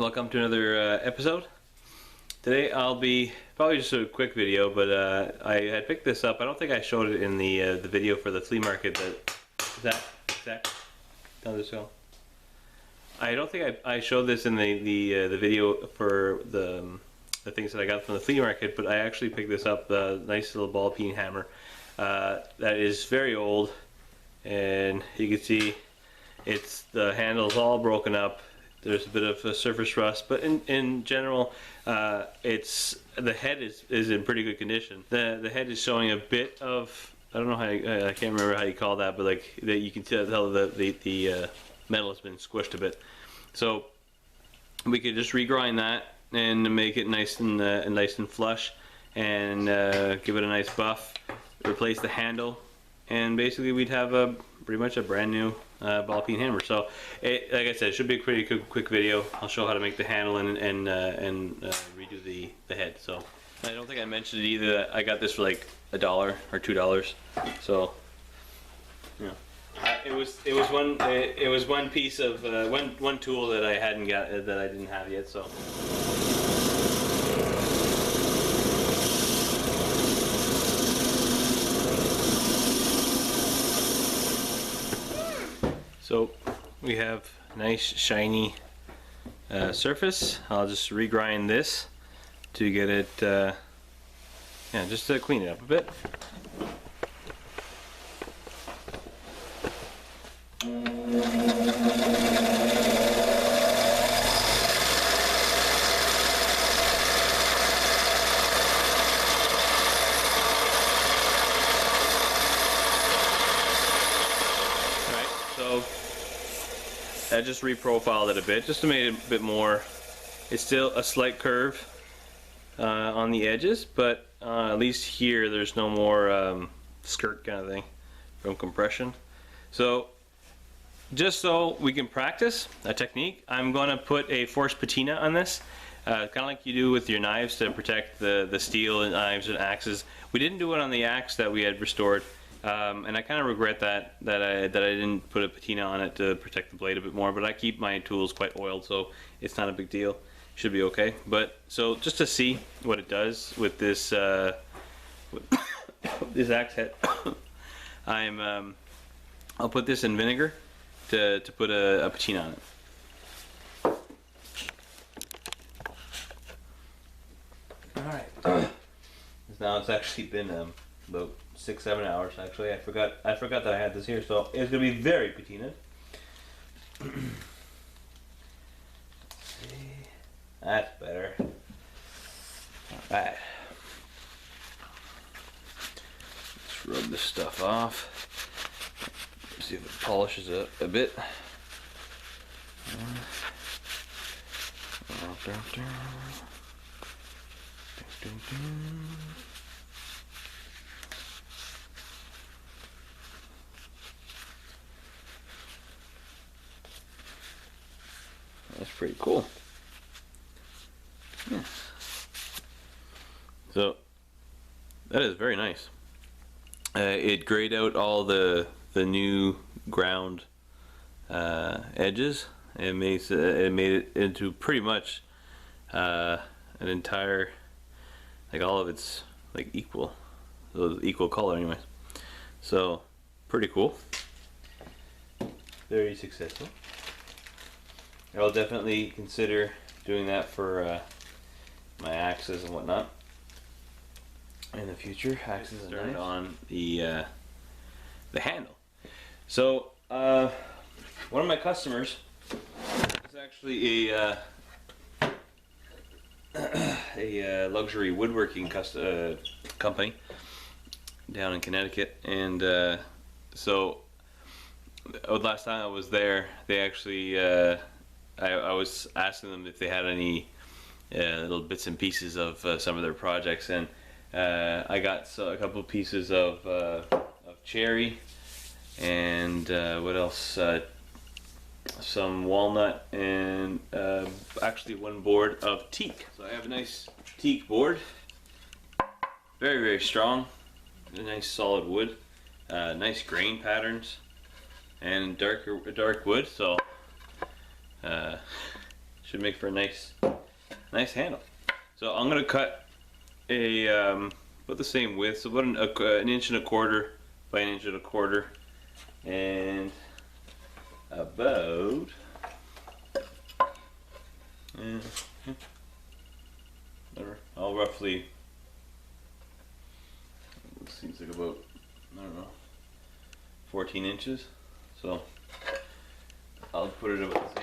welcome to another episode. Today I'll be probably just a quick video, but I had picked this up. I don't think I showed it in the video for the flea market. Zach, down this hill. I don't think I showed this in the video for the things that I got from the flea market, but I actually picked this up. The nice little ball peen hammer that is very old, and you can see the handle's all broken up. There's a bit of a surface rust, but in general, the head is in pretty good condition. The head is showing a bit of, I don't know I can't remember how you call that, but like that you can tell the metal has been squished a bit. So we could just regrind that and make it nice and flush, and give it a nice buff. Replace the handle, and basically we'd have pretty much a brand new ball peen hammer. So like I said, it should be a pretty quick video. I'll show how to make the handle and redo the head. So I don't think I mentioned it either that I got this for like $1 or $2. So yeah, it was one piece of one tool that I hadn't got, that I didn't have yet. So we have nice shiny surface. I'll just regrind this to get it, just to clean it up a bit. So I just reprofiled it a bit, just to make it a bit more. It's still a slight curve on the edges, but at least here there's no more skirt kind of thing from compression. So just so we can practice a technique, I'm going to put a forced patina on this, kind of like you do with your knives to protect the steel and knives and axes. We didn't do it on the axe that we had restored. And I kind of regret that I didn't put a patina on it to protect the blade a bit more, but I keep my tools quite oiled, so it's not a big deal. Should be okay. But so just to see what it does with this this axe head, I'll put this in vinegar to put a patina on it. All right. Now it's actually been about 6-7 hours. Actually, I forgot that I had this here, so it's gonna be very patinaed. That's better. Alright. Let's rub this stuff off. See if it polishes it a bit. That's pretty cool. Yeah. So that is very nice. It grayed out all the new ground edges. It made it into pretty much an entire, like all of it's like equal color anyways. So pretty cool. Very successful. I'll definitely consider doing that for my axes and whatnot in the future. Axes and knives. On the handle. So one of my customers is actually a luxury woodworking company down in Connecticut, and so last time I was there, they actually I was asking them if they had any little bits and pieces of some of their projects, and I got a couple of pieces of cherry, and what else? Some walnut, and actually one board of teak. So I have a nice teak board, very strong, a nice solid wood, nice grain patterns, and dark wood. So Should make for a nice handle. So I'm gonna cut a about the same width, so about an inch and a quarter by an inch and a quarter, and about I'll roughly, it seems like about, I don't know, 14 inches. So I'll put it about the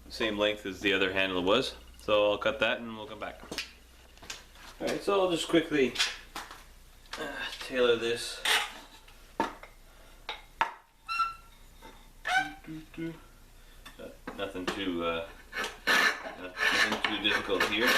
same length as the other handle was. So I'll cut that and we'll come back. Alright, so I'll just quickly tailor this. Nothing too difficult here.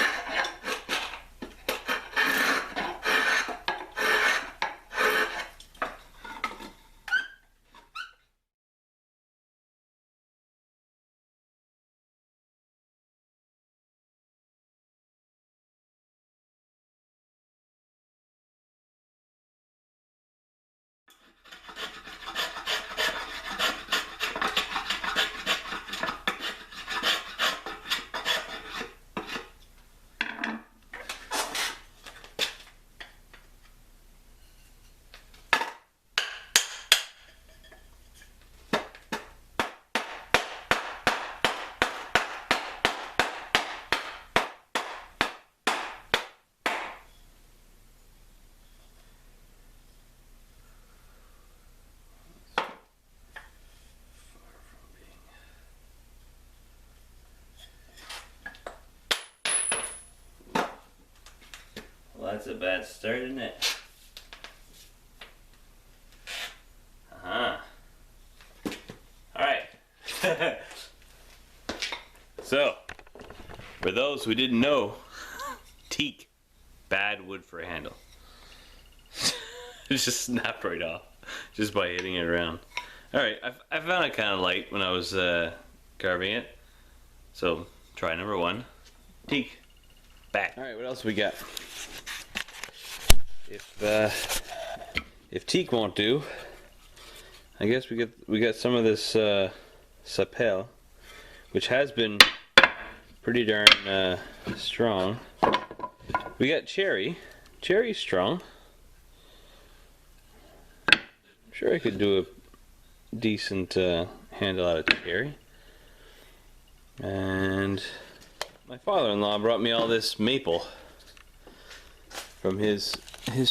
Well, that's a bad start, isn't it? Alright. So, for those who didn't know, teak, bad wood for a handle. It just snapped right off just by hitting it around. Alright, I found it kind of light when I was carving it. So, try number one. Teak, bad. Alright, what else we got? If teak won't do, I guess we got some of this sapel, which has been pretty darn strong. We got cherry. Cherry's strong. I'm sure I could do a decent handle out of cherry. And my father-in-law brought me all this maple from his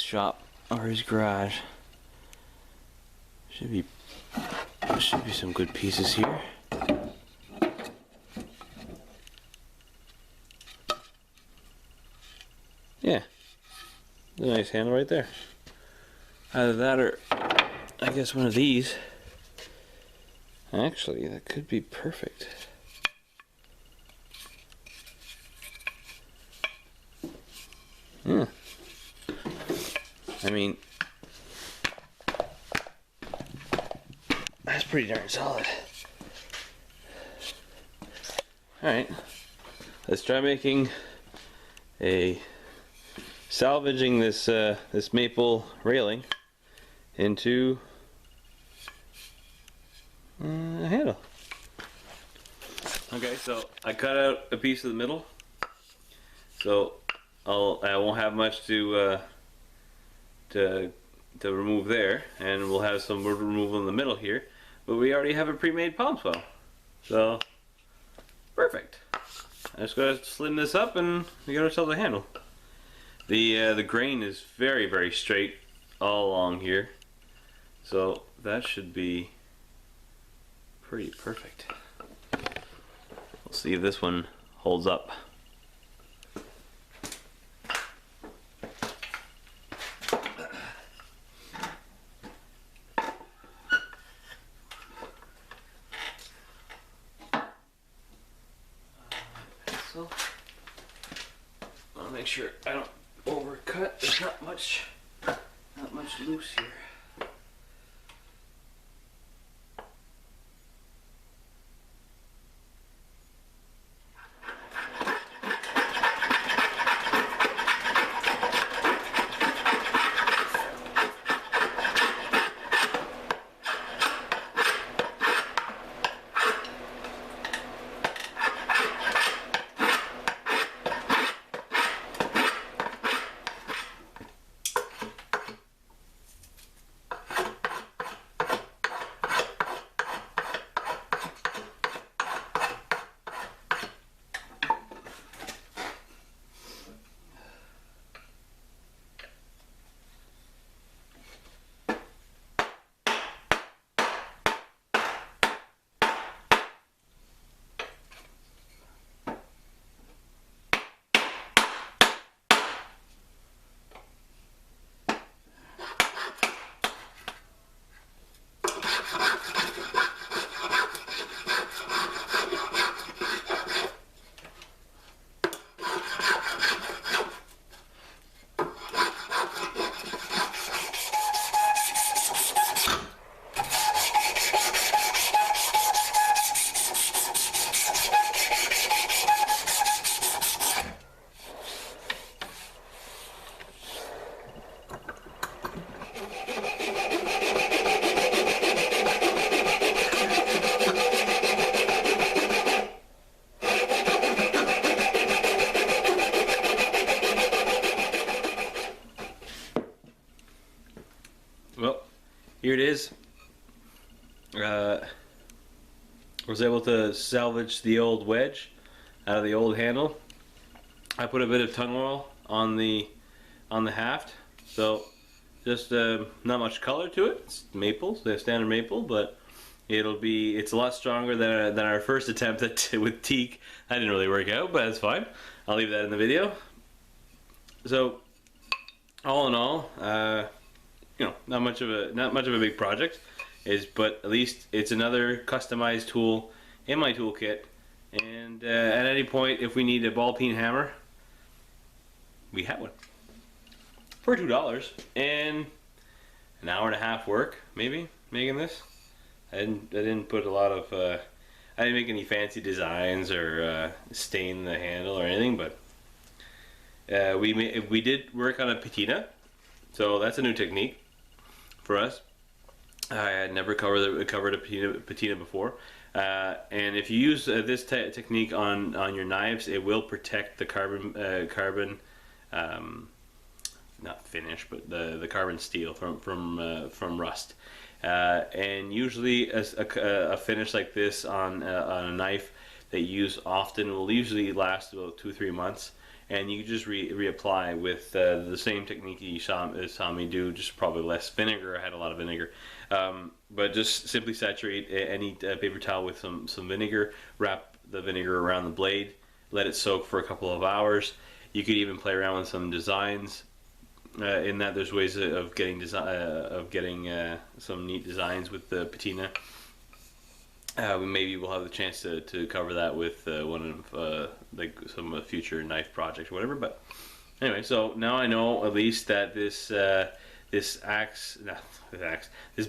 shop or his garage. Should be some good pieces here. Yeah, a nice handle right there. Either that or I guess one of these. Actually, that could be perfect. Yeah. I mean, that's pretty darn solid. Alright, let's try making salvaging this this maple railing into a handle. Okay, so I cut out a piece of the middle, so I won't have much to remove there, and we'll have some removal in the middle here, but we already have a pre-made palm swell, so perfect. I just gotta slim this up and we got ourselves a handle. The grain is very straight all along here, so that should be pretty perfect. We'll see if this one holds up. Pencil. I want to make sure I don't overcut. There's not much loose here. here it is. Was able to salvage the old wedge out of the old handle. I put a bit of tung oil on the haft, so just not much color to it. It's maple, the standard maple, but it's a lot stronger than our first attempt with teak. That didn't really work out, but that's fine. I'll leave that in the video. So all in all, you know, not much of a big project, but at least it's another customized tool in my toolkit. And at any point, if we need a ball peen hammer, we have one for $2 and an hour and a half work, maybe making this. I didn't put a lot of I didn't make any fancy designs or stain the handle or anything, but we did work on a patina, so that's a new technique for us. I had never covered a patina before, and if you use this technique on your knives, it will protect the carbon not finish, but the carbon steel from rust. And usually a finish like this on a knife that you use often will usually last about 2-3 months, and you just reapply with the same technique you saw me do, just probably less vinegar. I had a lot of vinegar, but just simply saturate any paper towel with some vinegar, wrap the vinegar around the blade, let it soak for a couple of hours. You could even play around with some designs. In that there's ways of getting some neat designs with the patina. Maybe we'll have the chance to cover that with one of like some future knife project or whatever. But anyway, so now I know at least that this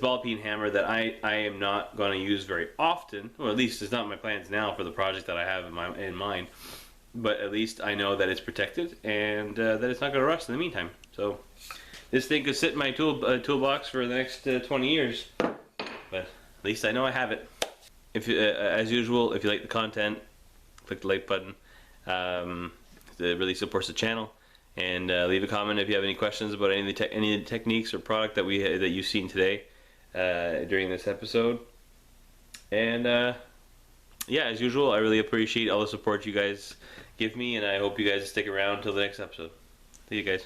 ball peen hammer that I am not going to use very often, or at least it's not my plans now for the project that I have in mind. But at least I know that it's protected and that it's not going to rust in the meantime. So this thing could sit in my toolbox for the next 20 years. But at least I know I have it. If as usual, if you like the content, click the like button. It really supports the channel. And leave a comment if you have any questions about any of the techniques or product that you've seen today during this episode. And yeah, as usual, I really appreciate all the support you guys give me, and I hope you guys stick around until the next episode. See you guys.